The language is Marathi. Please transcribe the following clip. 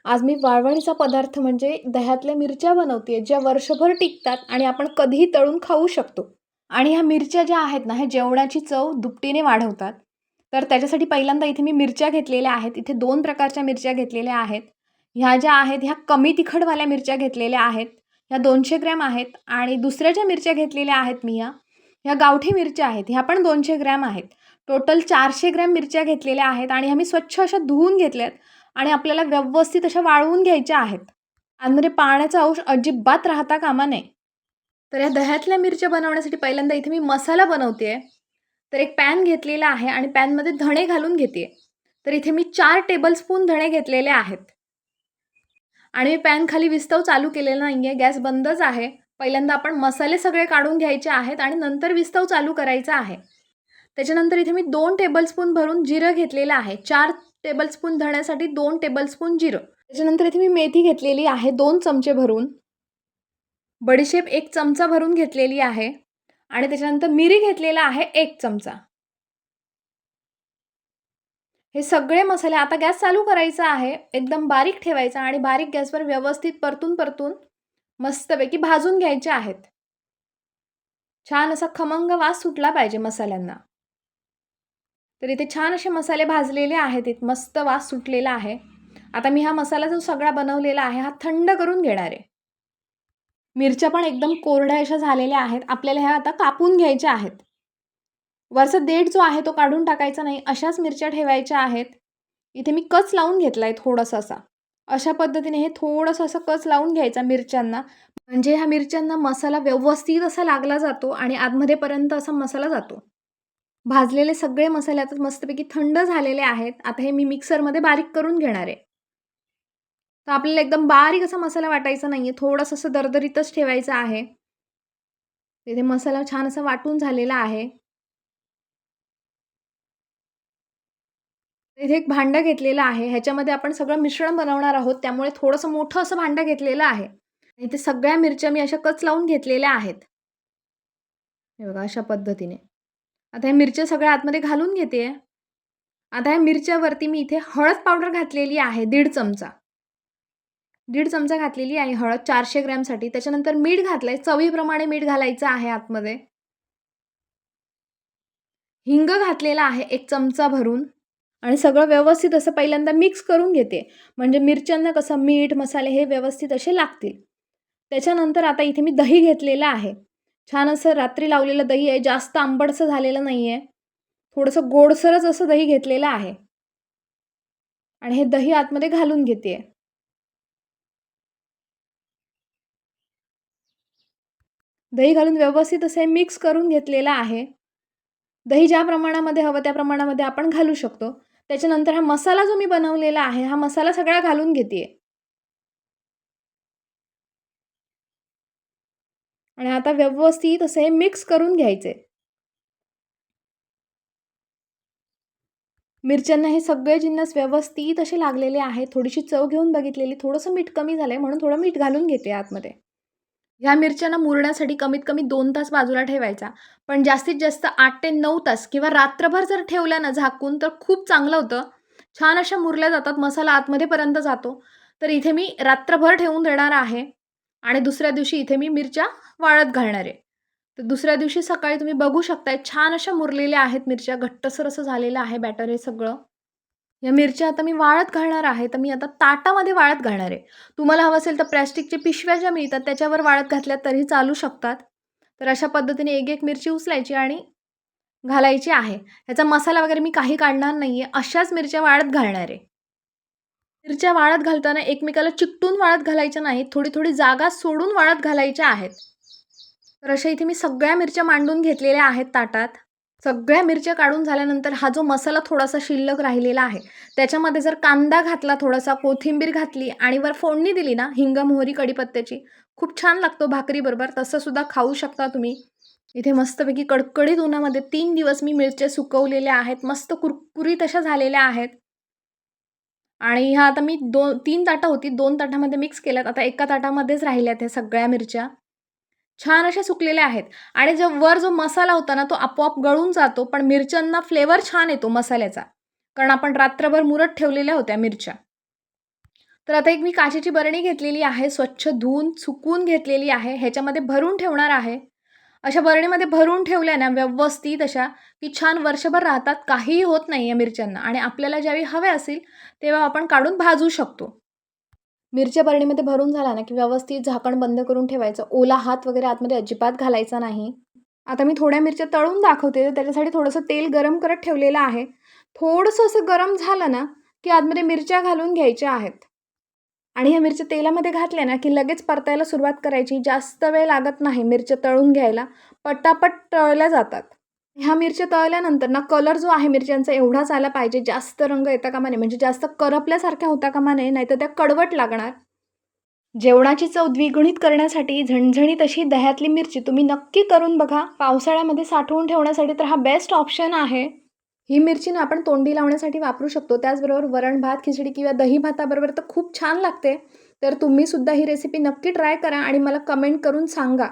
आज मी वाळवणीचा पदार्थ म्हणजे दह्यातल्या मिरच्या बनवते, ज्या वर्षभर टिकतात आणि आपण कधीही तळून खाऊ शकतो. आणि ह्या मिरच्या ज्या आहेत ना, ह्या जेवणाची चव दुपटीने वाढवतात. तर त्याच्यासाठी पहिल्यांदा इथे मी मिरच्या घेतलेल्या आहेत. इथे 2 प्रकारच्या मिरच्या घेतलेल्या आहेत. ह्या ज्या आहेत ह्या कमी तिखटवाल्या मिरच्या घेतलेल्या आहेत. ह्या 200 ग्रॅम आहेत आणि दुसऱ्या ज्या मिरच्या घेतलेल्या आहेत मी ह्या गावठी मिरच्या आहेत. ह्या पण 200 ग्रॅम आहेत. टोटल 400 ग्रॅम मिरच्या घेतलेल्या आहेत आणि ह्या मी स्वच्छ अशा धुवून घेतल्यात आणि आपल्याला व्यवस्थित अशा वाळवून घ्यायच्या आहेत. आतमध्ये पाण्याचा अंश अजिबात राहता कामा नये. तर या दह्यातल्या मिरच्या बनवण्यासाठी पहिल्यांदा इथे मी मसाला बनवते आहे. तर एक पॅन घेतलेला आहे आणि पॅनमध्ये धणे घालून घेते आहे. तर इथे मी 4 टेबलस्पून धणे घेतलेले आहेत. आणि मी पॅन खाली विस्तव चालू केलेला नाही आहे, गॅस बंदच आहे. पहिल्यांदा आपण मसाले सगळे काढून घ्यायचे आहेत आणि नंतर विस्तव चालू करायचा आहे. त्याच्यानंतर इथे मी 2 टेबलस्पून भरून जिरं घेतलेलं आहे. 4 टेबलस्पून धण्यासाठी 2 टेबलस्पून जिरं. त्याच्यानंतर इथे मी मेथी घेतलेली आहे 2 चमचे भरून. बडीशेप 1 चमचा भरून घेतलेली आहे आणि त्याच्यानंतर मिरी घेतलेला आहे 1 चमचा. हे सगळे मसाले आता गॅस चालू करायचा आहे. एकदम बारीक ठेवायचा आणि बारीक गॅसवर व्यवस्थित परतून मस्तपैकी भाजून घ्यायचे आहेत. छान असा खमंग वास सुटला पाहिजे मसाल्यांना. तर इथे छान असे मसाले भाजलेले आहेत. मस्त वास सुटलेला आहे. आता मी हा मसाला जो सगळा बनवलेला आहे हा थंड करून घेणार आहे. मिरच्या पण एकदम कोरड्या अशा झालेल्या आहेत. आपल्याला ह्या आता कापून घ्यायच्या आहेत. वरचा देठ जो आहे तो काढून टाकायचा नाही. अशाच मिरच्या ठेवायच्या आहेत. इथे मी कच लावून घेतलाय थोडासा असा. अशा पद्धतीने हे थोडंसं असं कच लावून घ्यायचा मिरच्यांना. म्हणजे ह्या मिरच्यांना मसाला व्यवस्थित असा लागला जातो आणि आतमध्येपर्यंत असा मसाला जातो. भाजलेले सगळे मसाले आता मस्तपैकी थंड झालेले आहेत. आता हे मी मिक्सरमध्ये बारीक करून घेणार आहे. तर आपल्याला एकदम बारीक असा मसाला वाटायचा नाहीये. थोडंसं असं दरदरीतच ठेवायचं आहे. तिथे मसाला छान असा वाटून झालेला आहे. इथे एक भांडं घेतलेलं आहे. ह्याच्यामध्ये आपण सगळं मिश्रण बनवणार आहोत. त्यामुळे थोडंसं मोठं असं भांडं घेतलेलं आहे. इथे सगळ्या मिरच्या मी अशा कच लावून घेतलेल्या आहेत. हे बघा अशा पद्धतीने. आता ह्या मिरच्या सगळ्या आतमध्ये घालून घेते. आता ह्या मिरच्यावरती मी इथे हळद पावडर घातलेली आहे 1.5 चमचा. 1.5 चमचा घातलेली आहे हळद 400 ग्रॅमसाठी. त्याच्यानंतर मीठ घातलंय. चवीप्रमाणे मीठ घालायचं आहे आतमध्ये. हिंग घातलेला आहे 1 चमचा भरून आणि सगळं व्यवस्थित असं पहिल्यांदा मिक्स करून घेते. म्हणजे मिरच्यांना कसं मीठ, मसाले हे व्यवस्थित असे लागतील. त्याच्यानंतर आता इथे मी दही घेतलेलं आहे. छान असं रात्री लावलेलं दही आहे. जास्त आंबटसं झालेलं नाही आहे. थोडंसं गोडसरच असं दही घेतलेलं आहे. आणि हे दही आतमध्ये घालून घेते. दही घालून व्यवस्थित असे मिक्स करून घेतलेलं आहे. दही ज्या प्रमाणामध्ये हवं त्या प्रमाणामध्ये आपण घालू शकतो. त्याच्यानंतर हा मसाला जो मी बनवलेला आहे, हा मसाला सगळा घालून घेते. आणि आता व्यवस्थित असे हे मिक्स करून घ्यायचे. मिरच्यांना हे सगळे जिन्नस व्यवस्थित असे लागलेले आहेत. थोडीशी चव घेऊन बघितलेली. थोडंसं मीठ कमी झालंय म्हणून थोडं मीठ घालून घेते आतमध्ये. ह्या मिरच्यांना मुरण्यासाठी कमीत कमी 2 तास बाजूला ठेवायचा. पण जास्तीत जास्त 8 ते 9 तास किंवा रात्रभर जर ठेवल्या ना झाकून तर खूप चांगलं होतं. छान अशा मुरल्या जातात. मसाला आतमध्येपर्यंत जातो. तर इथे मी रात्रभर ठेवून देणार आहे आणि दुसऱ्या दिवशी इथे मी मिरच्या वाळत घालणार आहे. तर दुसऱ्या दिवशी सकाळी तुम्ही बघू शकताय छान अशा मुरलेल्या आहेत मिरच्या. घट्टसर असं झालेलं आहे बॅटर हे सगळं. या मिरच्या आता मी वाळत घालणार आहे. तर मी आता ताटामध्ये वाळत घालणार आहे. तुम्हाला हवं असेल तर प्लास्टिकच्या पिशव्या ज्या मिळतात त्याच्यावर वाळत घातल्या तरी चालू शकतात. तर अशा पद्धतीने एक मिरची उचलायची आणि घालायची आहे. ह्याचा मसाला वगैरे मी काही काढणार नाहीये. अशाच मिरच्या वाळत घालणार आहे. मिरच्या वाळत घालताना एकमेकाला चिकटून वाळत घालायच्या नाहीत. थोडी जागा सोडून वाळत घालायच्या आहेत. तर अशा इथे मी सगळ्या मिरच्या मांडून घेतलेल्या आहेत ताटात. सगळ्या मिरच्या काढून झाल्यानंतर हा जो मसाला थोडासा शिल्लक राहिलेला आहे, त्याच्यामध्ये जर कांदा घातला, थोडासा कोथिंबीर घातली आणि वर फोडणी दिली ना हिंग, मोहरी, कढीपत्त्याची, खूप छान लागतो भाकरीबरोबर. तसं सुद्धा खाऊ शकता तुम्ही. इथे मस्तपैकी कडकडीत उन्हामध्ये 3 दिवस मी मिरच्या सुकवलेल्या आहेत. मस्त कुरकुरीत अशा झालेल्या आहेत. आणि ह्या आता मी 3 ताटं होती. 2 ताटामध्ये मिक्स केल्यात. आता एका ताटामध्येच राहिल्यात ह्या सगळ्या मिरच्या. छान अशा सुकलेल्या आहेत आणि जो मसाला होता ना, तो आपोआप गळून जातो. पण मिरच्यांना फ्लेवर छान येतो मसाल्याचा. कारण आपण रात्रभर मुरत ठेवलेल्या होत्या मिरच्या. तर आता एक मी काचेची बरणी घेतलेली आहे, स्वच्छ धुवून सुकवून घेतलेली आहे. ह्याच्यामध्ये भरून ठेवणार आहे. अशा बरणीमध्ये भरून ठेवल्या ना व्यवस्थित अशा, की छान वर्षभर राहतात. काहीही होत नाही या मिरच्यांना आणि आपल्याला ज्यावेळी हवे असतील, तेव्हा आपण काढून भाजू शकतो. मिरच्या बरणीमध्ये भरून झाला ना, की व्यवस्थित झाकण बंद करून ठेवायचं. ओला हात वगैरे आतमध्ये अजिबात घालायचा नाही. आता मी थोड्या मिरच्या तळून दाखवते. तर त्याच्यासाठी थोडंसं तेल गरम करत ठेवलेलं आहे. थोडंसं असं गरम झालं ना, की आतमध्ये मिरच्या घालून घ्यायच्या आहेत. आणि ह्या मिरच्या तेलामध्ये घातल्या ना, की लगेच परतायला सुरुवात करायची. जास्त वेळ लागत नाही मिरच्या तळून घ्यायला. पटापट तळल्या जातात. ह्या मिरच्या तळल्यानंतर ना, कलर जो आहे मिरच्यांचा एवढाच आला पाहिजे. जास्त रंग येता कामा नये. म्हणजे जास्त करपल्यासारख्या होता कामा नये. नाहीतर त्या कडवट लागणार. जेवणाची चव द्विगुणित करण्यासाठी झणझणीत अशी दह्यातली मिरची तुम्ही नक्की करून बघा. पावसाळ्यामध्ये साठवून ठेवण्यासाठी तर हा बेस्ट ऑप्शन आहे. ही मिरची ना आपण तोंडी लावण्यासाठी वापरू शकतो. त्याचबरोबर वरण भात, खिचडी किंवा दही भाताबरोबर तर खूप छान लागते. तर तुम्हीसुद्धा ही रेसिपी नक्की ट्राय करा आणि मला कमेंट करून सांगा.